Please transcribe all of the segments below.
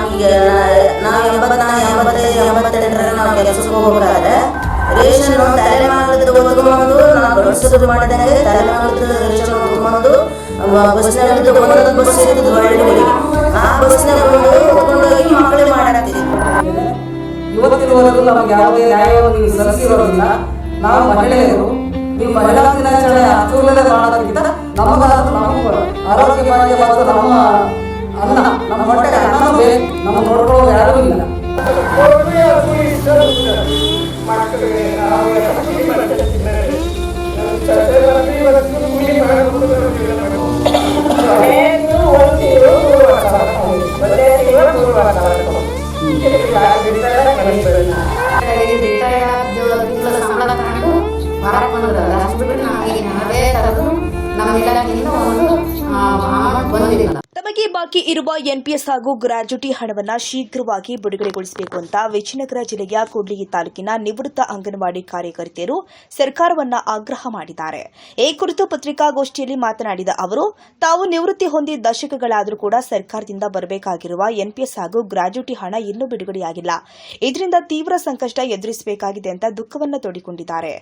ನಮಗೆ ನಾವು 85 ನಾವು ಕೆಲಸಕ್ಕೆ ಹೋಗ್ಬೇಕಾದ್ರೆ ರೇಷನ್ ತಲೆಮಾರದ ಓದ್ಕೊಂಡು ನಾವು ಗಂಡಸರು ಮಾಡಿದಂಗೆ ತಲೆಮಾರದ ರೇಷನ್ ಓದ್ಕೊಂಡು ಬಸ್ನಲ್ಲಿ ಒಂದೊಂದು ಬಸ್ ಇರ್ತದೆ ಹಳ್ಳಿಗಳಿಗೆ, ಆ ಬಸ್ನಾಗ ಹೋಗಿ ಮಕ್ಕಳಿಗೆ ಮಾಡಾಕ್ತೀವಿ. ಇವತ್ತಿನವರೆಗೂ ನಮಗೆ ಯಾವುದೇ ನ್ಯಾಯವನ್ನು ಸಲ್ಲಿಸಿರೋದಿಲ್ಲ. ನಾವು ಮಹಿಳೆಯರು ಈ ಮಹಿಳಾ ದಿನಾಚರಣೆ ಅರ್ಥೂಲನೆ ಮಾಡೋದಕ್ಕಿಂತ ನಮಗಾದ್ರೂ ನಾವು ಆರೋಗ್ಯವಾಗಿ ನಮ್ಮ ಅನ್ನ ನಮ್ಮ ಹೊಟ್ಟೆಗೆ ಅನ್ನ ಬೇಕು, ನಮ್ಮ ನೋಡ್ಕೊಳ್ಳೋದು ಯಾರೂ ಇಲ್ಲ. ತಮಗೆ ಬಾಕಿ ಇರುವ ಎನ್ಪಿಎಸ್ ಹಾಗೂ ಗ್ರಾಜ್ಯುಟಿ ಹಣವನ್ನು ಶೀಘ್ರವಾಗಿ ಬಿಡುಗಡೆಗೊಳಿಸಬೇಕು ಅಂತ ವಿಜಯನಗರ ಜಿಲ್ಲೆಯ ಕೂಡ್ಲಿಗಿ ತಾಲೂಕಿನ ನಿವೃತ್ತ ಅಂಗನವಾಡಿ ಕಾರ್ಯಕರ್ತೆಯರು ಸರ್ಕಾರವನ್ನ ಆಗ್ರಹ ಮಾಡಿದ್ದಾರೆ. ಈ ಕುರಿತು ಪತ್ರಿಕಾಗೋಷ್ಠಿಯಲ್ಲಿ ಮಾತನಾಡಿದ ಅವರು, ತಾವು ನಿವೃತ್ತಿ ಹೊಂದಿ ದಶಕಗಳಾದರೂ ಕೂಡ ಸರ್ಕಾರದಿಂದ ಬರಬೇಕಾಗಿರುವ ಎನ್ಪಿಎಸ್ ಹಾಗೂ ಗ್ರಾಜ್ಯುಟಿ ಹಣ ಇನ್ನೂ ಬಿಡುಗಡೆಯಾಗಿಲ್ಲ. ಇದರಿಂದ ತೀವ್ರ ಸಂಕಷ್ಟ ಎದುರಿಸಬೇಕಾಗಿದೆ ಅಂತ ದುಃಖವನ್ನು ತೋಡಿಕೊಂಡಿದ್ದಾರೆ.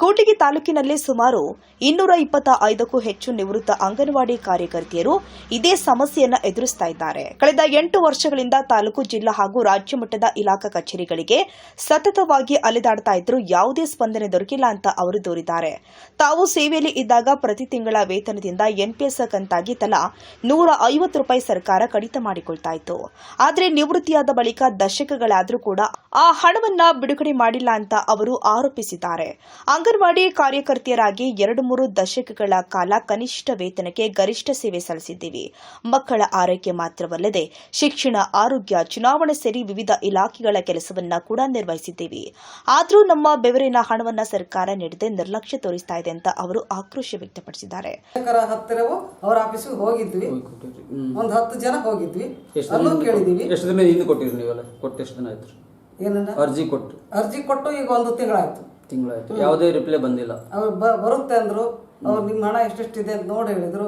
ಕೂಡ್ಲಿಗಿ ತಾಲೂಕಿನಲ್ಲಿ ಸುಮಾರು 225ಕ್ಕೂ ಹೆಚ್ಚು ನಿವೃತ್ತ ಅಂಗನವಾಡಿ ಕಾರ್ಯಕರ್ತೆಯರು ಇದೇ ಸಮಸ್ಯೆಯನ್ನು ಎದುರಿಸುತ್ತಿದ್ದಾರೆ. ಕಳೆದ 8 ವರ್ಷಗಳಿಂದ ತಾಲೂಕು, ಜಿಲ್ಲಾ ಹಾಗೂ ರಾಜ್ಯ ಮಟ್ಟದ ಇಲಾಖಾ ಕಚೇರಿಗಳಿಗೆ ಸತತವಾಗಿ ಅಲೆದಾಡ್ತಾ ಇದ್ರೂ ಯಾವುದೇ ಸ್ಪಂದನೆ ದೊರಕಿಲ್ಲ ಅಂತ ಅವರು ದೂರಿದ್ದಾರೆ. ತಾವು ಸೇವೆಯಲ್ಲಿ ಇದ್ದಾಗ ಪ್ರತಿ ತಿಂಗಳ ವೇತನದಿಂದ ಎನ್ಪಿಎಸ್ ಕಂತಾಗಿ ತಲಾ ₹150 ಸರ್ಕಾರ ಕಡಿತ ಮಾಡಿಕೊಳ್ತಾ ಇತ್ತು. ಆದರೆ ನಿವೃತ್ತಿಯಾದ ಬಳಿಕ ದಶಕಗಳಾದರೂ ಕೂಡ ಆ ಹಣವನ್ನ ಬಿಡುಗಡೆ ಮಾಡಿಲ್ಲ ಅಂತ ಅವರು ಆರೋಪಿಸಿದ್ದಾರೆ. ಅಂಗನವಾಡಿ ಕಾರ್ಯಕರ್ತೆಯರಾಗಿ 2-3 ದಶಕಗಳ ಕಾಲ ಕನಿಷ್ಠ ವೇತನಕ್ಕೆ ಗರಿಷ್ಠ ಸೇವೆ ಸಲ್ಲಿಸಿದ್ದೀವಿ. ಮಕ್ಕಳ ಆರೈಕೆ ಮಾತ್ರವಲ್ಲದೆ ಶಿಕ್ಷಣ, ಆರೋಗ್ಯ, ಚುನಾವಣೆ ಸೇರಿ ವಿವಿಧ ಇಲಾಖೆಗಳ ಕೆಲಸವನ್ನ ಕೂಡ ನಿರ್ವಹಿಸಿದ್ದೀವಿ. ಆದರೂ ನಮ್ಮ ಬೆವರಿನ ಹಣವನ್ನ ಸರ್ಕಾರ ನೀಡದೆ ನಿರ್ಲಕ್ಷ್ಯ ತೋರಿಸ್ತಾ ಇದೆ ಅಂತ ಅವರು ಆಕ್ರೋಶ ವ್ಯಕ್ತಪಡಿಸಿದ್ದಾರೆ. ಹತ್ತಿರವೂ ಅವರ ಆಫೀಸ್ಗೆ ಹೋಗಿದ್ವಿ, ಒಂದು 10 ಜನ ಹೋಗಿದ್ವಿ, ಅಲ್ಲೂ ಕೇಳಿದೀವಿ. ಎಷ್ಟು ದಿನ ಹಿಂದೆ ಕೊಟ್ಟಿರಿ ನೀವೆಲ್ಲ? ಕೊಟ್ಟು ಎಷ್ಟು ದಿನ ಆಯ್ತು? ಏನನ್ನ ಅರ್ಜಿ ಕೊಟ್ಟು ಈಗ 1 ತಿಂಗಳಾಯ್ತು. ಯಾವುದೇ ರಿಪ್ಲೈ ಬಂದಿಲ್ಲ. ಅವ್ರು ಬರುತ್ತೆ ಅಂದ್ರು. ಅವ್ರು ನಿಮ್ಮ ಹಣ ಎಷ್ಟೆಷ್ಟಿದೆ ಅಂತ ನೋಡಿ ಹೇಳಿದ್ರು.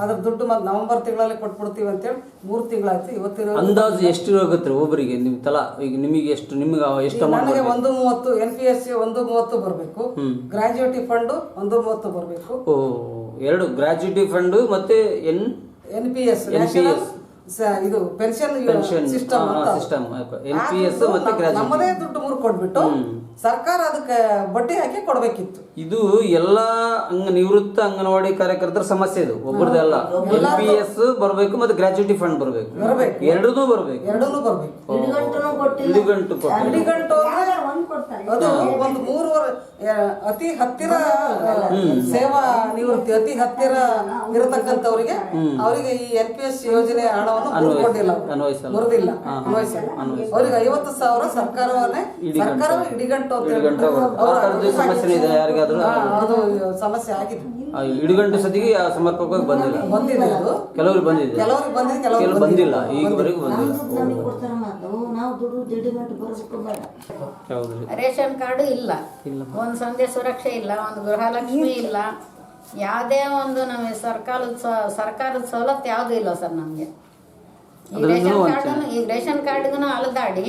ಅದ್ರ ದುಡ್ಡು ಮತ್ತೆ ನವೆಂಬರ್ ತಿಂಗಳಲ್ಲಿ ಕೊಟ್ಬಿಡ್ತೀವಿ ಅಂತೇಳಿ 3 ತಿಂಗಳಾಯ್ತು. ಇವತ್ತಿನ ಅಂದಾಜು ಎಷ್ಟು ಆಗುತ್ತೆ ಒಬ್ಬರಿಗೆ? ನಿಮ್ ತಲಾ ಈಗ ನಿಮಗೆ ಎಷ್ಟು ನನಗೆ 130 NPS 130 ಬರಬೇಕು, ಗ್ರಾಜ್ಯುಟಿ ಫಂಡ್ 130 ಬರಬೇಕು. ಎರಡು ಗ್ರಾಜ್ಯುಟಿ ಫಂಡ್ ಮತ್ತೆ NPS ಇದು ಪೆನ್ಷನ್ ಸಿಸ್ಟಮ್ NPS ಮತ್ತೆ ಗ್ರಾಜ್ಯುಟಿ ನಮ್ಮದೇ ದುಡ್ಡು 3 ಕೊಟ್ಬಿಟ್ಟು ಸರ್ಕಾರ ಅದಕ್ಕೆ ಬಡ್ಡಿ ಹಾಕಿ ಕೊಡ್ಬೇಕಿತ್ತು. ಇದು ಎಲ್ಲ ನಿವೃತ್ತ ಅಂಗನವಾಡಿ ಕಾರ್ಯಕರ್ತರ ಸಮಸ್ಯೆ. ಇದು ಒಬ್ಬರದಲ್ಲ. NPS ಬರಬೇಕು ಮತ್ತೆ ಗ್ರಾಜ್ಯುಟಿ ಫಂಡ್ ಬರಬೇಕು, ಎರಡೂ ಬರಬೇಕು. ಇಡಿಗಂಟು ಅದು ಒಂದು 3 ಅತಿ ಹತ್ತಿರ ಸೇವಾ ನಿವೃತ್ತಿ ಅತಿ ಹತ್ತಿರ ಇರತಕ್ಕಂಥವ್ರಿಗೆ ಅವರಿಗೆ ಈ NPS ಯೋಜನೆ ಹಣವನ್ನು ಬರುದಿಲ್ಲ, ಅವ್ರಿಗೆ 50,000 ಸರ್ಕಾರವೇ ಇಡಿಗಂಟು ಸಮಸ್ಯೆ ಆಗಿದೆ. ಇಡಿಗಂಟು ಸತಿಗೆ ಸಮರ್ಪಕವಾಗಿ ಬಂದಿದೆ. ಕೆಲವ್ರಿಗೆ ಬಂದಿದೆ, ಕೆಲವ್ರಿಗೆ ಬಂದಿಲ್ಲ. ಈಗವರೆಗೂ ಬಂದಿಲ್ಲ. ರೇಷನ್ ಕಾರ್ಡು ಇಲ್ಲ, ಒಂದು ಸಂಧ್ಯಾ ಸುರಕ್ಷೆ ಇಲ್ಲ, ಒಂದು ಗೃಹಲಕ್ಷ್ಮಿ ಇಲ್ಲ, ಯಾವುದೇ ಒಂದು ನಮಗೆ ಸರ್ಕಾರದ ಸವಲತ್ತು ಯಾವುದೂ ಇಲ್ಲ ಸರ್ ನಮಗೆ. ಈ ರೇಷನ್ ಕಾರ್ಡ್ಗೂ ಅಲದಾಡಿ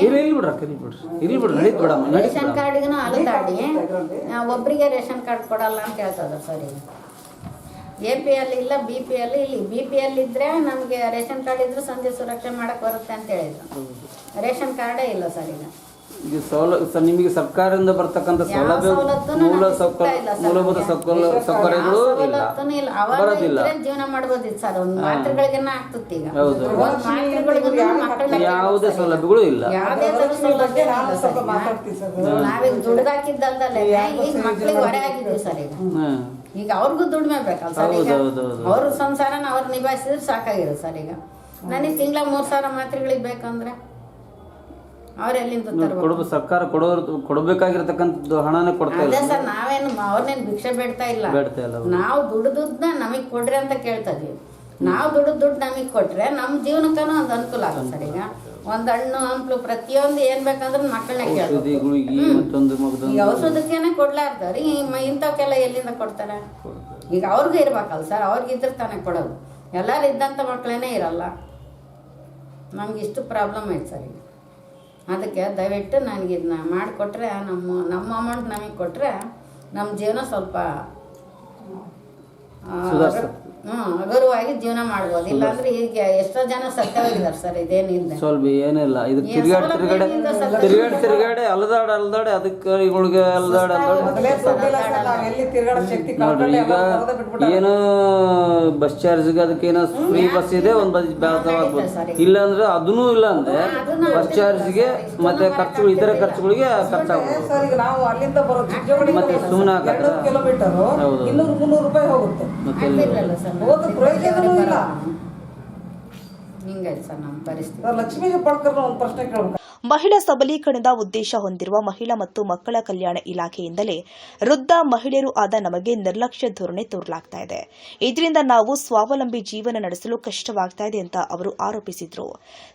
ಒಬ್ಬರಿಗೆ ರೇಷನ್ ಕಾರ್ಡ್ ಕೊಡಲ್ಲ ಅಂತ ಹೇಳ್ತದ ಸರ್. ಈಗ APL ಇಲ್ಲ, BPL ಇಲ್ಲಿ. BPL ಇದ್ರೆ ನಮಗೆ ರೇಷನ್ ಕಾರ್ಡ್ ಇದ್ರೆ ಸಂಧ್ಯಾ ಸುರಕ್ಷೆ ಮಾಡಕ್ ಬರುತ್ತೆ ಅಂತ ಹೇಳಿದ್ರು. ರೇಷನ್ ಕಾರ್ಡೇ ಇಲ್ಲ ಸರ್. ಈಗ ನಿಮಗೆ ಸರ್ಕಾರದಿಂದ ಬರ್ತಕ್ಕಂಥ ಮೂಲಭೂತ ಸೌಕರ್ಯಗಳು ಬರೋದಿಲ್ಲ. ಜೀವನ ಮಾಡಬಹುದಿತ್ತು ಸರ್. ಒಂದು ಮಾತ್ರೆಗಳಿಗೆ ಆಗ್ತದೆ. ಈಗ ಯಾವುದೇ ಸೌಲಭ್ಯಗಳು ಇಲ್ಲ, ಯಾವುದೇ ಸೌಲಭ್ಯ ನಾವೀಗ ದುಡ್ದಾಕಿದ್ದಲ್ದಲ್ಲೇ ಈಗ ಮಕ್ಳಿಗೆ ಹೊರೆ ಆಗಿದ್ವಿ ಸರ್. ಈಗ ಅವ್ರಿಗೂ ದುಡಿಮೆ ಬೇಕಲ್ಲ ಸರ್. ಈಗ ಅವ್ರ ಸಂಸಾರನ ಅವ್ರು ನಿಭಾಯಿಸಿದ್ರೆ ಸಾಕಾಗಿದೆ ಸರ್. ಈಗ ನನಗೆ ತಿಂಗಳ 3,000 ಮಾತ್ರೆಗಳಿಗೆ ಬೇಕಂದ್ರೆ ಸರ್ಕಾರ ಕೊಡಬೇಕಾಗಿರತಕ್ಕಂಥ ಹಣನೇ ಕೊಡ್ತಾ ಇಲ್ಲ. ಅದೇ ಸರ್, ನಾವೇನು ಅವ್ರನ್ನೇನು ಭಿಕ್ಷೆ ಬೇಡ್ತಾ ಇಲ್ಲ. ನಾವು ದುಡ್ದನ್ನ ನಮಗ್ ಕೊಡ್ರಿ ಅಂತ ಕೇಳ್ತಾ ಇದೀವಿ. ನಾವು ದುಡ್ಡು ನಮಗ್ ಕೊಟ್ರೆ ನಮ್ಮ ಜೀವನಕ್ಕೂ ಒಂದು ಅನುಕೂಲ ಆಗುತ್ತೆ ಸರ್. ಈಗ ಒಂದ್ ಹಣ್ಣು ಹಂಪ್ಲು ಪ್ರತಿಯೊಂದು ಏನ್ ಬೇಕಂದ್ರೆ ಮಕ್ಕಳನ್ನ ಕೇಳ್ತೀವಿ. ಈಗ ಔಷಧಕ್ಕೇನೆ ಕೊಡ್ಲಾರ್ದವ್ರಿ ಇಂಥವಕ್ಕೆಲ್ಲ ಎಲ್ಲಿಂದ ಕೊಡ್ತಾರೆ? ಈಗ ಅವ್ರಿಗೂ ಇರ್ಬೇಕಲ್ಲ ಸರ್. ಅವ್ರಿಗಿದ್ರೆ ತಾನೇ ಕೊಡೋದು. ಎಲ್ಲಾರು ಇದ್ದಂತ ಮಕ್ಕಳೇನೆ ಇರಲ್ಲ. ನಮ್ಗೆ ಇಷ್ಟು ಪ್ರಾಬ್ಲಮ್ ಐತೆ ಸರ್ ಈಗ. ಅದಕ್ಕೆ ದಯವಿಟ್ಟು ನನಗೆ ಇದನ್ನ ಮಾಡಿಕೊಟ್ರೆ ನಮ್ಮ ಅಮೌಂಟ್ ನಮಗೆ ಕೊಟ್ಟರೆ ನಮ್ಮ ಜೀವನ ಸ್ವಲ್ಪ ಹಗುರವಾಗಿ ಜೀವನ ಮಾಡ್ಬೋದು. ಇಲ್ಲಾಂದ್ರೆ ಈಗ ಎಷ್ಟೋ ಜನ ಸತ್ಯ ಹೋಗಿದ್ದಾರೆ ಸರ್. ಇದೇನಿಲ್ಲ ಸ್ವಲ್ಪ ಏನಿಲ್ಲ ಇದು ತಿರುಗಾಡಿ ಅಲ್ದಾಡೆ ಅದಕ್ಕೆ ಇವುಗಳಿಗೆ ಈಗ ಏನೋ ಬಸ್ ಚಾರ್ಜ್ಗೆ ಅದಕ್ಕೇನೋ ಫ್ರೀ ಬಸ್ ಇದೆ, ಒಂದು ಬಸ್ ಆಗ್ಬೋದು. ಇಲ್ಲ ಅಂದ್ರೆ ಅದನ್ನೂ ಇಲ್ಲ ಅಂದ್ರೆ ಬಸ್ ಚಾರ್ಜ್ಗೆ ಮತ್ತೆ ಖರ್ಚುಗಳು ಇತರ ಖರ್ಚುಗಳಿಗೆ ಖರ್ಚಾಗ್ಬೋದು. ನಾವು ಅಲ್ಲಿಂದ ಬರೋ ಮತ್ತೆ ಸುಮ್ಮನೆ ಕಿಲೋಮೀಟರ್ 200-300 ರೂಪಾಯಿ ಹೋಗುತ್ತೆ. ಹಿಂಗೈತೆ ಸರ್ ನಮ್ಮ ಪರಿಸ್ಥಿತಿ. ಲಕ್ಷ್ಮೀ ಹೆಬ್ಬಾಳ್ಕರ್ ಒಂದು ಪ್ರಶ್ನೆ ಕೇಳಬೇಕು. ಮಹಿಳಾ ಸಬಲೀಕರಣದ ಉದ್ದೇಶ ಹೊಂದಿರುವ ಮಹಿಳಾ ಮತ್ತು ಮಕ್ಕಳ ಕಲ್ಯಾಣ ಇಲಾಖೆಯಿಂದಲೇ ವೃದ್ಧ ಮಹಿಳೆಯರು ಆದ ನಮಗೆ ನಿರ್ಲಕ್ಷ್ಯ ಧೋರಣೆ ತೋರಲಾಗ್ತಾ ಇದೆ. ಇದರಿಂದ ನಾವು ಸ್ವಾವಲಂಬಿ ಜೀವನ ನಡೆಸಲು ಕಷ್ಟವಾಗ್ತಾ ಇದೆ ಅಂತ ಅವರು ಆರೋಪಿಸಿದರು.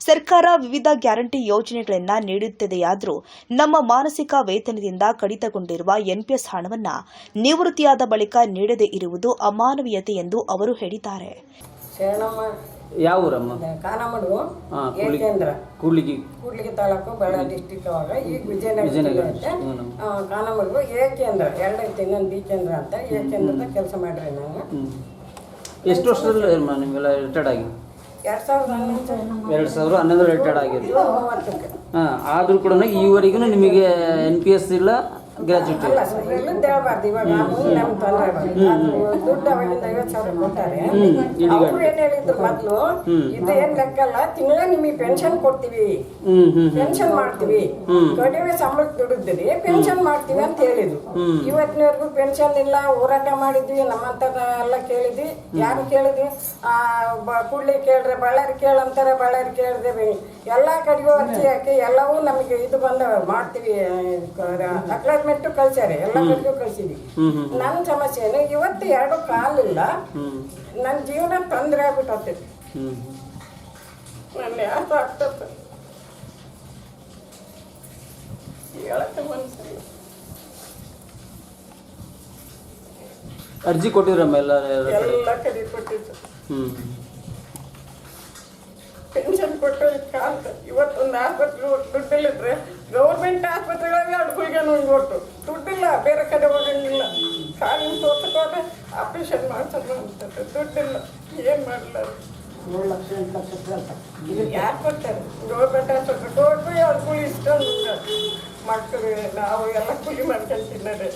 ಸರ್ಕಾರ ವಿವಿಧ ಗ್ಯಾರಂಟಿ ಯೋಜನೆಗಳನ್ನು ನೀಡುತ್ತಿದೆಯಾದರೂ ನಮ್ಮ ಮಾನಸಿಕ ವೇತನದಿಂದ ಕಡಿತಗೊಂಡಿರುವ ಎನ್ಪಿಎಸ್ ಹಣವನ್ನು ನಿವೃತ್ತಿಯಾದ ಬಳಿಕ ನೀಡದೇ ಇರುವುದು ಅಮಾನವೀಯತೆ ಎಂದು ಅವರು ಹೇಳಿದ್ದಾರೆ. ಯಾವ ಊರಮ್ಮ? ಕಾನಮಡು ಏಕೆಂದ್ರ ಕೂಡ್ಲಿಗಿ ತಾಲೂಕು ಬಳ್ಳಾರಿ ಡಿಸ್ಟಿಕ್ ಅವಾಗ ಈಗ ವಿಜಯನಗರ ಕಾನಮಡು ಏಕೆಂದ್ರ 2 ಐತಿ, ಇನ್ನೊಂದು ಬಿ ಕೇಂದ್ರ ಅಂತ. ಏಕೆಂದ್ರದ ಕೆಲಸ ಮಾಡ್ರಿ ನಾನು. ಎಷ್ಟು ವರ್ಷದಲ್ಲಿ ನಿಮ್ಗೆಲ್ಲ ರಿಟೈರ್ಡ್ ಆಗಿ? 2011 ರಿಟೈರ್ಡ್ ಆಗಿದೆ. ಆದ್ರೂ ಕೂಡ ಈವರೆಗೂ ನಿಮಗೆ NPS ಇಲ್ಲ, ಗ್ರಾಜ್ಯುಟಿ ಅಲ್ಲ ಸರ್. ಇಲ್ಲಿಂದ ಹೇಳ್ಬಾರ್ದು. ಇವಾಗ ನಮ್ಗೆ ತೊಂದರೆ ದುಡ್ಡು ಅವಾಗಿಂದ 50,000 ಕೊಡ್ತಾರೆ. ಅವ್ರು ಏನ್ ಹೇಳಿದ್ರು ಮೊದ್ಲು, ಇದು ಏನ್ ಲೆಕ್ಕಲ್ಲ, ತಿಂಗಳ ನಿಮಗೆ ಪೆನ್ಷನ್ ಕೊಡ್ತೀವಿ, ಪೆನ್ಷನ್ ಮಾಡ್ತೀವಿ, ಕಡಿಮೆ ಸಂಬಳಕ್ಕೆ ದುಡಿದ್ರಿ ಪೆನ್ಷನ್ ಮಾಡ್ತೀವಿ ಅಂತ ಹೇಳಿದ್ರು. ಇವತ್ತಿನವರೆಗೂ ಪೆನ್ಷನ್ ಇಲ್ಲ. ಹೋರಾಟ ಮಾಡಿದ್ವಿ, ನಮ್ಮಂತ ಎಲ್ಲ ಕೇಳಿದ್ವಿ. ಯಾರು ಕೇಳಿದ್ವಿ? ಕೂಡ್ಲಿ ಕೇಳ್ರೆ ಬಳ್ಳಾರಿ ಕೇಳಂತಾರೆ, ಬಳ್ಳಾರಿ ಕೇಳಿದ್ರೆ ಎಲ್ಲಾ ಕಡೆಗೂ ಅರ್ಜಿ ಹಾಕಿ ಎಲ್ಲವೂ ನಮಗೆ ಇದು ಬಂದ ಮಾಡ್ತೀವಿ ಅಕ್ಲಾಟ್ಮೆಂಟ್ ಕಳ್ಸ್ಯಾರೆ, ಎಲ್ಲ ಕಡೆಗೂ ಕಳ್ಸಿದ್ವಿ. ನನ್ನ ಸಮಸ್ಯೆ ಏನು, ಇವತ್ತು 2 ಕಾಲಿಲ್ಲ, ನನ್ನ ಜೀವನ ತೊಂದರೆ ಆಗ್ಬಿಟ್ಟೈತಿ. ನನ್ನ ಯಾಕೆ ಆಗ್ತದೆ ಹೇಳಕ್ಕೆ ಮನ್ಸರಿ. ಅರ್ಜಿ ಕೊಟ್ಟಿರಮ್ಮ ಎಲ್ಲ ಕಡೆ ಕೊಟ್ಟಿದ್ದು. ಪೆನ್ಷನ್ ಕೊಟ್ಟು ಕಾಂತ ಇವತ್ತೊಂದು ಆಸ್ಪತ್ರೆ ದುಡ್ಡಿಲ್ಲಿದ್ರೆ ಗೌರ್ಮೆಂಟ್ ಆಸ್ಪತ್ರೆಗಳಲ್ಲಿ ಅಡುಗೆಗೆ ಕೊಟ್ಟು ದುಡ್ಡಿಲ್ಲ, ಬೇರೆ ಕಡೆ ಹೋಗಂಗಿಲ್ಲ. ಕಾಲಿನ ತೋರ್ಸ್ಕೊಂಡ್ರೆ ಆಪರೇಷನ್ ಮಾಡ್ಸೋದು ಅಂತಂದ್ರೆ ದುಡ್ಡಿಲ್ಲ, ಏನು ಮಾಡಲ್ಲ. 7 ಲಕ್ಷ 8 ಲಕ್ಷ ಯಾರು ಕೊಡ್ತಾರೆ? ಗೌರ್ಮೆಂಟ್ ಆಸ್ಪತ್ರೆ ಕೊಟ್ಟು ಅವ್ರು ಕೂಲಿ ಇಸ್ಕೊಂಡು ಮಾಡ್ತೀವಿ. ನಾವು ಎಲ್ಲ ಕೂಲಿ ಮಾಡ್ಕೊಂಡು ತಿನ್ನೋದೆ.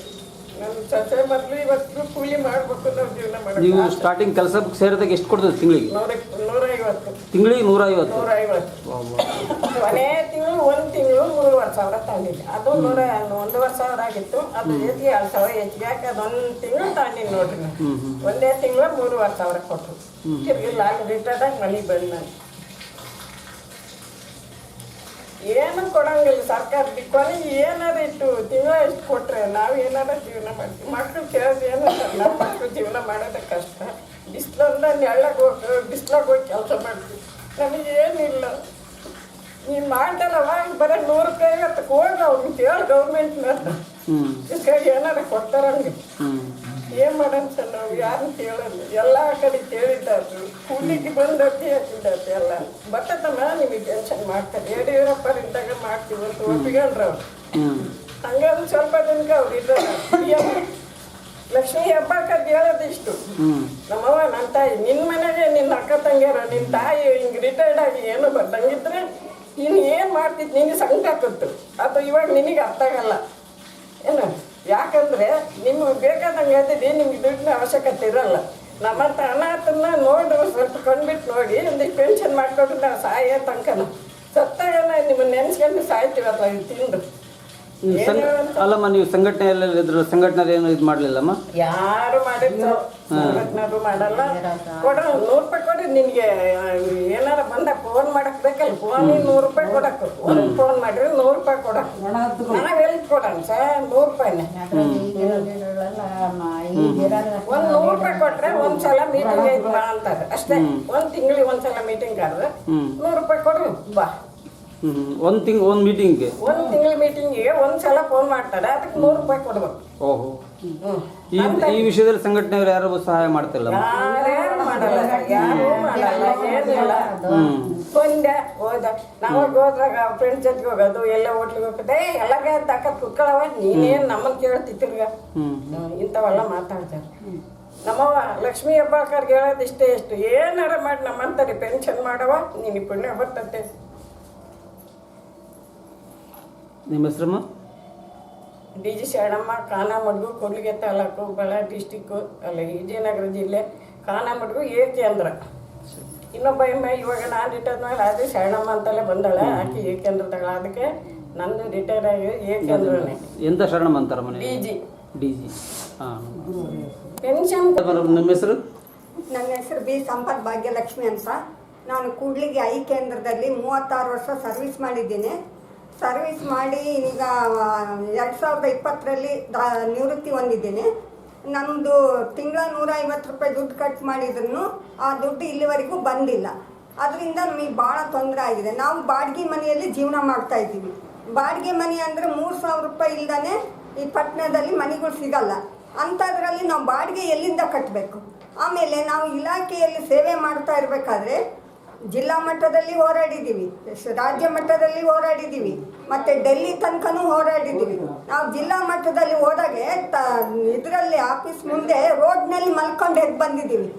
ನನ್ನ ಸೊಸೆ ಮೊದಲು ಇವತ್ತು ಕೂಲಿ ಮಾಡ್ಬೇಕು, ನಾವು ಜೀವನ ನೀವು ಮಾಡಬೇಕು. ಸ್ಟಾರ್ಟಿಂಗ್ ಕೆಲಸಕ್ಕೆ ಸೇರಿದಾಗ ಎಷ್ಟು ಕೊಡ್ತದೆ ತಿಂಗಳಿಗೆ? 150. ತಿಂಗಳಿಗೆ 150. 150. ಕೊನೆ ತಿಂಗಳು 1 ತಿಂಗಳು 3,500 ತಂದಿದ್ದೆ. ಅದು 1,500 ಆಗಿತ್ತು. ಅದು ಹೆಚ್ಚಿಗೆ 2,000 ಹೆಚ್ಚಿಗೆ ಹಾಕಿ ಅದೊಂದು ತಿಂಗಳು ತಂದಿನಿ ನೋಡ್ರಿ. ನಾನು ಒಂದೇ ತಿಂಗಳು 3,500 ಕೊಟ್ಟರು. ತಿರ್ಗಿಲ್ಲ, ಅಲ್ಲಿ ರಿಟೈರ್ಡ್ ಆಗಿ ಮನೆಗೆ ಬಂದು ನಾನು ಏನು ಕೊಡಂಗಿಲ್ಲ ಸರ್ಕಾರ. ಕೊನೆಗೆ ಏನಾರು ಇಟ್ಟು ತಿಂಗಳ ಎಷ್ಟು ಕೊಟ್ರೆ ನಾವು ಏನಾರ ಜೀವನ ಮಾಡ್ತೀವಿ. ಮಕ್ಕಳು ಕೇಳೋದು ಏನು ಸರ್, ನಮ್ಮ ಮಕ್ಕಳು ಜೀವನ ಮಾಡೋದೇ ಕಷ್ಟ. ಬಿಸಿಲಂದ ನೆಳ್ಳಗೆ ಹೋಗಿ ಕೆಲಸ ಮಾಡ್ತೀವಿ. ನಮಗೇನಿಲ್ಲ. ನೀನು ಮಾಡ್ದಲ್ಲವ ಬರೀ 100 ರೂಪಾಯಿ ಅದಕ್ಕೆ ಹೋಗಿ ಅವ್ರಿಗೆ ಕೇಳಿ ಗೌರ್ಮೆಂಟ್ನ ಇದಕ್ಕೆ ಏನಾರ ಕೊಡ್ತಾರಂಗೆ. ಏನು ಮಾಡೋಣ ಸರ್, ನಾವು ಯಾರನ್ನು ಕೇಳೋದು. ಎಲ್ಲ ಕಡೆ ಕೇಳಿದ್ದಾದ್ರು, ಕೂಲಿಗೆ ಬಂದು ಅರ್ಜಿ ಹಾಕಿದ್ದಾದ್ರು ಎಲ್ಲ. ಬರ್ತದಮ್ಮ ನಿಮಗೆ ಟೆನ್ಷನ್ ಮಾಡ್ತಾರೆ, ಯಡಿಯೂರಪ್ಪರಿಂದಾಗ ಮಾಡ್ತೀವಿ ಅಂತ ಒಪ್ಪಿಕೊಂಡ್ರು ಅವ್ರು. ಹಂಗಾದ್ರೆ ಸ್ವಲ್ಪ ದಿನಕ್ಕೆ ಅವ್ರು ಇದ್ದಾರೆ. ಲಕ್ಷ್ಮೀ ಹೆಬ್ಬಾಳ್ಕರ್ ಹೇಳೋದು ಇಷ್ಟು, ನಮ್ಮವ್ವ ನನ್ನ ತಾಯಿ ನಿನ್ನ ಮನೆಗೆ ನಿನ್ನ ಅಕ್ಕ ತಂಗಿಯರು ನಿನ್ನ ತಾಯಿ ಹಿಂಗೆ ರಿಟೈರ್ಡ್ ಆಗಿ ಏನು ಬರ್ದಂಗಿದ್ರೆ ನೀನು ಏನು ಮಾಡ್ತಿದ್ದು ನಿನಗೆ ಸಂಕಟ ಆಕತ್ತು. ಅದು ಇವಾಗ ನಿನಗೆ ಅರ್ಥ ಆಗಲ್ಲ ಏನು. ಯಾಕಂದರೆ ನಿಮ್ಗೆ ಬೇಕಾದಂಗೆ ಹೇಳ್ತಿದ್ದಿ, ನಿಮ್ಗೆ ದುಡ್ಡಿನ ಅವಶ್ಯಕತೆ ಇರೋಲ್ಲ. ನಮ್ಮಂಥ ಅನಾಥನ್ನ ನೋಡಿ ಸ್ವಲ್ಪ ಕಂಡ್ಬಿಟ್ಟು ನೋಡಿ ಒಂದಿಷ್ಟು ಪೆನ್ಷನ್ ಮಾಡ್ಕೊಂಡು ನಾವು ಸಾಯೋ ತನಕನ ಸತ್ತಾಗಲ್ಲ ನಿಮ್ಮನ್ನು ನೆನೆಸ್ಕೊಂಡು ಸಾಯ್ತೀವಲ್ಲ ಇದು ತಿಂದು. ಅಲ್ಲಮ್ಮ, ನೀವು ಸಂಘಟನೆಯಲ್ಲಿ ಇದ್ರ ಸಂಘಟನೆ ಏನು ಇದು ಮಾಡಲಿಲ್ಲಮ್ಮ? ಯಾರು ಮಾಡಿದ್ರು ಸಂಘಟನೆಯವರು ಮಾಡಲ್ಲ. ಕೊಡ 100 ರೂಪಾಯಿ ಕೊಡಿ. ನಿನಗೆ ಏನಾರ ಬಂದಾಗ ಫೋನ್ ಮಾಡಕ್ ಬೇಕಲ್ಲ, ಫೋನ್ 100 ರೂಪಾಯಿ ಕೊಡಕ್ಕೆ. ಒಂದು ಫೋನ್ ಮಾಡಿದ್ರೆ 100 ರೂಪಾಯಿ ಕೊಡಕ್ಕೆ. ನಾವು ಎಲ್ಲಿ ಕೊಡೋಣ ಸರ್ 100 ರೂಪಾಯಿನೇ? ಒಂದು 100 ರೂಪಾಯಿ ಕೊಟ್ರೆ ಒಂದ್ಸಲ ಮೀಟಿಂಗ್ ಐತ್ ಬಾ ಅಂತಾರೆ ಅಷ್ಟೇ. 1 ತಿಂಗಳಿಗೆ ಒಂದ್ಸಲ ಮೀಟಿಂಗ್ ಆದ್ರೆ 100 ರೂಪಾಯಿ ಕೊಡು ಬಾ. ಒಂದು ಮೀಟಿಂಗ್ಗೆ ಒಂದು ತಿಂಗಳ ಮೀಟಿಂಗಿಗೆ ಒಂದ್ಸಲ ಫೋನ್ ಮಾಡ್ತಾರೆ, ಅದಕ್ಕೆ 100 ರೂಪಾಯಿ ಕೊಡ್ಬೇಕು. ಓಹೋ. ಈ ವಿಷಯದಲ್ಲಿ ಸಂಘಟನೆಯವರು ಯಾರು ಸಹಾಯ ಮಾಡ್ತಿಲ್ಲ? ಯಾರು ಮಾಡಲ್ಲ, ಏನಿಲ್ಲ. ಒಂದೇ ಹೋದ ನಾವಾಗ ಹೋದ್ರಾಗ ಫ್ರೆಂಡ್ಸ್ ಜೊತೆಗೆ ಹೋಗೋದು, ಎಲ್ಲ ಹೋಟ್ಲಿಗೆ ಹೋಗೋದೇ, ಎಲ್ಲಗೆ ತಾಕತ್ ಕುತ್ಕೊಳ್ಳವ, ನೀನೇನು ನಮ್ಮನ್ನು ಕೇಳ್ತಿರ್ಗ ಇಂಥವೆಲ್ಲ ಮಾತಾಡ್ತಾರೆ. ನಮ್ಮವ್ವ ಲಕ್ಷ್ಮೀ ಹೆಬ್ಬಾಳ್ಕರ್ಗೆ ಹೇಳೋದು ಇಷ್ಟೇ, ಎಷ್ಟು ಏನಾರ ಮಾಡಿ ನಮ್ಮಂತಾರೆ ಪೆನ್ಷನ್ ಮಾಡವ, ನೀನು ಪುಣ್ಯ ಬರ್ತತೆ. ನಿಮ್ಮ ಹೆಸರಮ್ಮ? DG ಶರಣಮ್ಮ, ಕಾನಾಮಡ್ಗು, ಕೊಡ್ಲಿಗೆ ತಾಲೂಕು, ಬಳ್ಳಾರಿ ಡಿಸ್ಟಿಕ್ಕು, ಅಲ್ಲ ವಿಜಯನಗರ ಜಿಲ್ಲೆ, ಕಾನಾಮಡ್ಗು ಎ ಕೇಂದ್ರ. ಇನ್ನೊಬ್ಬ ಇವಾಗ ನಾನು ರಿಟೈರ್ ಮೇಲೆ ಅದೇ ಶರಣಮ್ಮ ಅಂತಲೇ ಬಂದಾಳೆ, ಆಕೆ ಎ ಕೇಂದ್ರದಾಗ. ಅದಕ್ಕೆ ನಂದು ರಿಟೈರ್ ಆಗಿ ಎ ಕೇಂದ್ರನೇ. ಎಂತ ಶರಣಮ್ಮ ಅಂತಾರ ಮನೆ? DG. ಹಾಂ. ಪೆನ್ಷನ್. ನಿಮ್ಮ ಹೆಸರು? ನನ್ನ ಹೆಸರು ಬಿ ಸಂಪತ್ ಭಾಗ್ಯಲಕ್ಷ್ಮಿ ಅಂತ. ನಾನು ಕೂಡ್ಲಿಗೆ ಐ ಕೇಂದ್ರದಲ್ಲಿ 36 ವರ್ಷ ಸರ್ವಿಸ್ ಮಾಡಿದ್ದೀನಿ. ಸರ್ವಿಸ್ ಮಾಡಿ ಈಗ 2020ರಲ್ಲಿ ನಿವೃತ್ತಿ ಹೊಂದಿದ್ದೀನಿ. ನಮ್ಮದು ತಿಂಗಳ 150 ರೂಪಾಯಿ ದುಡ್ಡು ಖರ್ಚು ಮಾಡಿದ್ರು ಆ ದುಡ್ಡು ಇಲ್ಲಿವರೆಗೂ ಬಂದಿಲ್ಲ. ಅದರಿಂದ ನಮಗೆ ಭಾಳ ತೊಂದರೆ ಆಗಿದೆ. ನಾವು ಬಾಡಿಗೆ ಮನೆಯಲ್ಲಿ ಜೀವನ ಮಾಡ್ತಾ ಇದ್ದೀವಿ. ಬಾಡಿಗೆ ಮನೆ ಅಂದರೆ 3000 ರೂಪಾಯಿ ಇಲ್ದೇ ಈ ಪಟ್ಟಣದಲ್ಲಿ ಮನೆಗಳು ಸಿಗಲ್ಲ. ಅಂಥದ್ರಲ್ಲಿ ನಾವು ಬಾಡಿಗೆ ಎಲ್ಲಿಂದ ಕಟ್ಟಬೇಕು? ಆಮೇಲೆ ನಾವು ಇಲಾಖೆಯಲ್ಲಿ ಸೇವೆ ಮಾಡ್ತಾ ಇರಬೇಕಾದ್ರೆ ಜಿಲ್ಲಾ ಮಟ್ಟದಲ್ಲಿ ಹೋರಾಡಿದ್ದೀವಿ, ರಾಜ್ಯ ಮಟ್ಟದಲ್ಲಿ ಹೋರಾಡಿದ್ದೀವಿ, ಮತ್ತು ಡೆಲ್ಲಿ ತನಕನೂ ಹೋರಾಡಿದ್ದೀವಿ. ನಾವು ಜಿಲ್ಲಾ ಮಟ್ಟದಲ್ಲಿ ಹೋದಾಗೆ ಇದರಲ್ಲಿ ಆಫೀಸ್ ಮುಂದೆ ರೋಡ್ನಲ್ಲಿ ಮಲ್ಕೊಂಡು ಎದ್ದು ಬಂದಿದ್ದೀವಿ.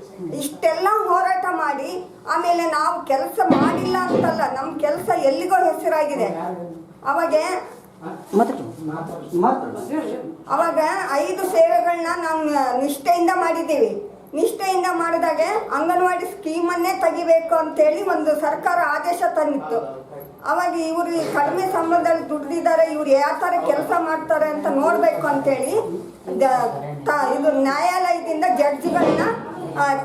ಇಷ್ಟೆಲ್ಲ ಹೋರಾಟ ಮಾಡಿ ಆಮೇಲೆ ನಾವು ಕೆಲಸ ಮಾಡಿಲ್ಲ ಅಂತಲ್ಲ, ನಮ್ಮ ಕೆಲಸ ಎಲ್ಲಿಗೋ ಹೆಸರಾಗಿದೆ. ಅವಾಗ 5 ಸೇವೆಗಳನ್ನ ನಾವು ನಿಷ್ಠೆಯಿಂದ ಮಾಡಿದ್ದೀವಿ. ನಿಷ್ಠೆಯಿಂದ ಮಾಡಿದಾಗೆ ಅಂಗನವಾಡಿ ಸ್ಕೀಮನ್ನೇ ತೆಗಿಬೇಕು ಅಂತೇಳಿ ಒಂದು ಸರ್ಕಾರ ಆದೇಶ ತಂದಿತ್ತು. ಅವಾಗ ಇವರು ಕಡಿಮೆ ಸಂಬಳದಲ್ಲಿ ದುಡ್ದಿದ್ದಾರೆ, ಇವ್ರು ಯಾವ ಥರ ಕೆಲಸ ಮಾಡ್ತಾರೆ ಅಂತ ನೋಡಬೇಕು ಅಂತೇಳಿ ಇದು ನ್ಯಾಯಾಲಯದಿಂದ ಜಡ್ಜ್ಗಳನ್ನ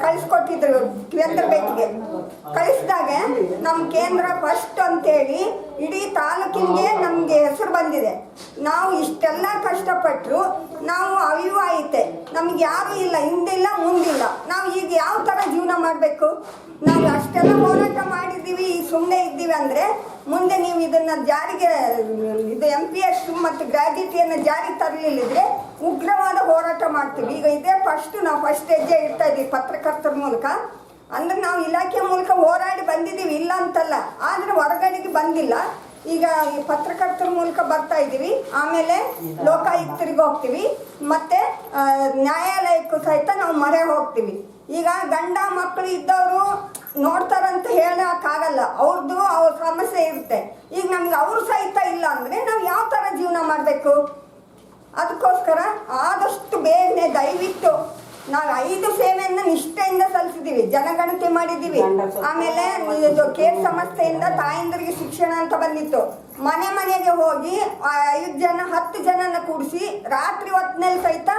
ಕಳಿಸ್ಕೊಟ್ಟಿದ್ರು ಕೇಂದ್ರ ಭೇಟಿಗೆ. ಕಳಿಸಿದಾಗ ನಮ್ಮ ಕೇಂದ್ರ ಫಸ್ಟ್ ಅಂತೇಳಿ ಇಡೀ ತಾಲೂಕಿಗೆ ನಮಗೆ ಹೆಸರು ಬಂದಿದೆ. ನಾವು ಇಷ್ಟೆಲ್ಲ ಕಷ್ಟಪಟ್ಟರು ನಾವು ಅವಿವಾಹಿತೆ, ನಮ್ಗೆ ಯಾರೂ ಇಲ್ಲ, ಹಿಂದಿಲ್ಲ ಮುಂದಿಲ್ಲ. ನಾವು ಈಗ ಯಾವ ಥರ ಜೀವನ ಮಾಡಬೇಕು? ನಾವು ಅಷ್ಟೆಲ್ಲ ಹೋರಾಟ ಮಾಡಿದ್ದೀವಿ, ಸುಮ್ಮನೆ ಇದ್ದೀವಿ ಅಂದರೆ ಮುಂದೆ ನೀವು ಇದನ್ನು ಜಾರಿಗೆ ಇದು MPS ಮತ್ತು ಗ್ರ್ಯಾಜುಯಿಟಿಯನ್ನು ಜಾರಿಗೆ ತರಲಿಲ್ಲದ್ರೆ ಉಗ್ರವಾದ ಹೋರಾಟ ಮಾಡ್ತೀವಿ. ಈಗ ಇದೇ ನಾವು ಫಸ್ಟ್ ಹೆಜ್ಜೆ ಇಡ್ತಾ ಇದ್ದೀವಿ ಪತ್ರಕರ್ತರ ಮೂಲಕ. ಅಂದರೆ ನಾವು ಇಲಾಖೆ ಮೂಲಕ ಹೋರಾಡಿ ಬಂದಿದ್ದೀವಿ, ಇಲ್ಲ ಅಂತಲ್ಲ, ಆದರೆ ಹೊರಗಡೆಗೆ ಬಂದಿಲ್ಲ. ಈಗ ಈ ಪತ್ರಕರ್ತರ ಮೂಲಕ ಬರ್ತಾ ಇದ್ದೀವಿ, ಆಮೇಲೆ ಲೋಕಾಯುಕ್ತರಿಗೆ ಹೋಗ್ತೀವಿ, ಮತ್ತು ನ್ಯಾಯಾಲಯಕ್ಕೂ ಸಹಿತ ನಾವು ಮೊರೆ ಹೋಗ್ತೀವಿ. ಈಗ ಗಂಡ ಮಕ್ಕಳು ಇದ್ದವರು ನೋಡ್ತಾರಂತ ಹೇಳೋಕ್ಕಾಗಲ್ಲ, ಅವ್ರ ಸಮಸ್ಯೆ ಇರುತ್ತೆ. ಈಗ ನಮ್ಗೆ ಅವ್ರು ಸಹಿತ ಇಲ್ಲ ಅಂದರೆ ನಾವು ಯಾವ ಥರ ಜೀವನ ಮಾಡಬೇಕು? ಅದಕ್ಕೋಸ್ಕರ ಆದಷ್ಟು ಬೇಗನೆ ದಯವಿಟ್ಟು ನಾವು 5 ಸೇವೆಯನ್ನು ನಿಷ್ಠೆಯಿಂದ ಸಲ್ಲಿಸಿದ್ದೀವಿ. ಜನಗಣತಿ ಮಾಡಿದ್ದೀವಿ, ಆಮೇಲೆ ಇದು ಕೇರ್ ಸಂಸ್ಥೆಯಿಂದ ತಾಯಂದರಿಗೆ ಶಿಕ್ಷಣ ಅಂತ ಬಂದಿತ್ತು. ಮನೆ ಮನೆಗೆ ಹೋಗಿ 5 ಜನ 10 ಜನನ ಕೂಡಿಸಿ ರಾತ್ರಿ ಹೊತ್ತಿನಲ್ಲಿ ಸಹಿತ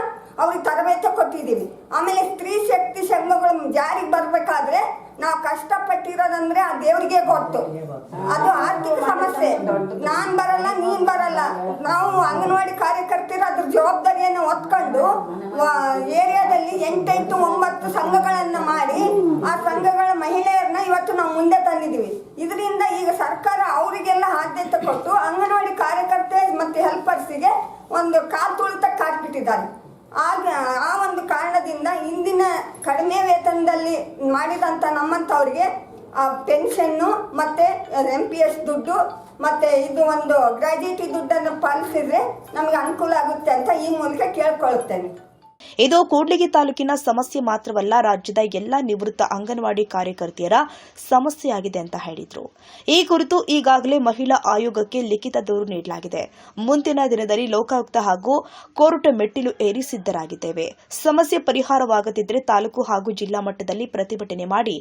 ಅವ್ರಿಗೆ ತರಬೇತಿ ಕೊಟ್ಟಿದ್ದೀವಿ. ಆಮೇಲೆ ಸ್ತ್ರೀ ಶಕ್ತಿ ಸಂಘಗಳು ಜಾರಿಗೆ ಬರಬೇಕಾದ್ರೆ ನಾವು ಕಷ್ಟಪಟ್ಟಿರೋದಂದ್ರೆ ಆ ದೇವರಿಗೆ ಗೊತ್ತು. ಅದು ಆರ್ಥಿಕ ಸಮಸ್ಯೆ. ನಾನು ಬರಲ್ಲ, ನೀನು ಬರಲ್ಲ. ನಾವು ಅಂಗನವಾಡಿ ಕಾರ್ಯಕರ್ತರು ಅದ್ರ ಜವಾಬ್ದಾರಿಯನ್ನು ಹೊತ್ಕೊಂಡು ಏರಿಯಾದಲ್ಲಿ 8, 9 ಸಂಘಗಳನ್ನು ಮಾಡಿ ಆ ಸಂಘಗಳ ಮಹಿಳೆಯರನ್ನ ಇವತ್ತು ನಾವು ಮುಂದೆ ತಂದಿದ್ದೀವಿ. ಇದರಿಂದ ಈಗ ಸರ್ಕಾರ ಅವರಿಗೆಲ್ಲ ಆದ್ಯತೆ ಕೊಟ್ಟು ಅಂಗನವಾಡಿ ಕಾರ್ಯಕರ್ತೆ ಮತ್ತು ಹೆಲ್ಪರ್ಸಿಗೆ ಒಂದು ಕಾತುಳಿತಕ್ಕೆ ಹಾಕ್ಬಿಟ್ಟಿದ್ದಾರೆ. ಆ ಒಂದು ಕಾರಣದಿಂದ ಇಂದಿನ ಕಡಿಮೆ ವೇತನದಲ್ಲಿ ಮಾಡಿದಂಥ ನಮ್ಮಂಥವ್ರಿಗೆ ಪೆನ್ಷನ್ನು ಮತ್ತು MPS ದುಡ್ಡು ಮತ್ತು ಇದು ಒಂದು ಗ್ರ್ಯಾಜುಯಿಟಿ ದುಡ್ಡನ್ನು ಪಾಲಿಸಿದ್ರೆ ನಮಗೆ ಅನುಕೂಲ ಆಗುತ್ತೆ ಅಂತ ಈ ಮೂಲಕ ಕೇಳ್ಕೊಳ್ತೇನೆ. ಇದು ಕೂಡ್ಲಿಗಿ ತಾಲೂಕಿನ ಸಮಸ್ಯೆ ಮಾತ್ರವಲ್ಲ, ರಾಜ್ಯದ ಎಲ್ಲಾ ನಿವೃತ್ತ ಅಂಗನವಾಡಿ ಕಾರ್ಯಕರ್ತೆಯರ ಸಮಸ್ಯೆಯಾಗಿದೆ ಅಂತ ಹೇಳಿದರು. ಈ ಕುರಿತು ಈಗಾಗಲೇ ಮಹಿಳಾ ಆಯೋಗಕ್ಕೆ ಲಿಖಿತ ದೂರು ನೀಡಲಾಗಿದೆ. ಮುಂದಿನ ದಿನದಲ್ಲಿ ಲೋಕಾಯುಕ್ತ ಹಾಗೂ ಕೋರ್ಟ್ ಮೆಟ್ಟಿಲು ಏರಿ ಸಿದ್ದರಾಗಿದ್ದೇವೆ. ಸಮಸ್ಯೆ ಪರಿಹಾರವಾಗದಿದ್ದರೆ ತಾಲೂಕು ಹಾಗೂ ಜಿಲ್ಲಾ ಮಟ್ಟದಲ್ಲಿ ಪ್ರತಿಭಟನೆ ಮಾಡಿ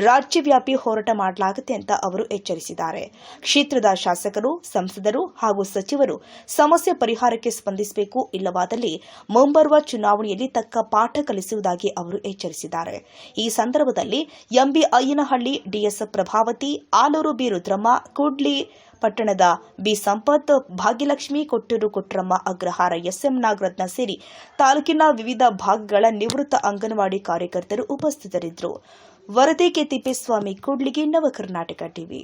ರಾಜ್ಯವ್ಯಾಪಿ ಹೋರಾಟ ಮಾಡಲಾಗುತ್ತೆ ಅಂತ ಅವರು ಎಚ್ಚರಿಸಿದ್ದಾರೆ. ಕ್ಷೇತ್ರದ ಶಾಸಕರು, ಸಂಸದರು ಹಾಗೂ ಸಚಿವರು ಸಮಸ್ಯೆ ಪರಿಹಾರಕ್ಕೆ ಸ್ಪಂದಿಸಬೇಕು. ಇಲ್ಲವಾದಲ್ಲಿ ಮುಂಬರುವ ಚುನಾವಣೆಯಲ್ಲಿ ತಕ್ಕ ಪಾಠ ಕಲಿಸುವುದಾಗಿ ಅವರು ಎಚ್ಚರಿಸಿದ್ದಾರೆ. ಈ ಸಂದರ್ಭದಲ್ಲಿ MB Ayyanahalli, DS Prabhavati, Aluru B Rudramma, Kudli ಪಟ್ಟಣದ ಬಿ ಸಂಪತ್, ಭಾಗ್ಯಲಕ್ಷ್ಮಿ, ಕೊಟ್ಟೂರು ಕೊಟ್ರಮ್ಮ, ಅಗ್ರಹಾರ SM ನಾಗರತ್ನ ಸೇರಿ ತಾಲೂಕಿನ ವಿವಿಧ ಭಾಗಗಳ ನಿವೃತ್ತ ಅಂಗನವಾಡಿ ಕಾರ್ಯಕರ್ತರು ಉಪಸ್ಥಿತರಿದ್ದರು. ವರದಿ ಕೆ ತಿಪ್ಪೇಸ್ವಾಮಿ, ಕೂಡ್ಲಿಗಿ, ನವ ಕರ್ನಾಟಕ ಟಿವಿ.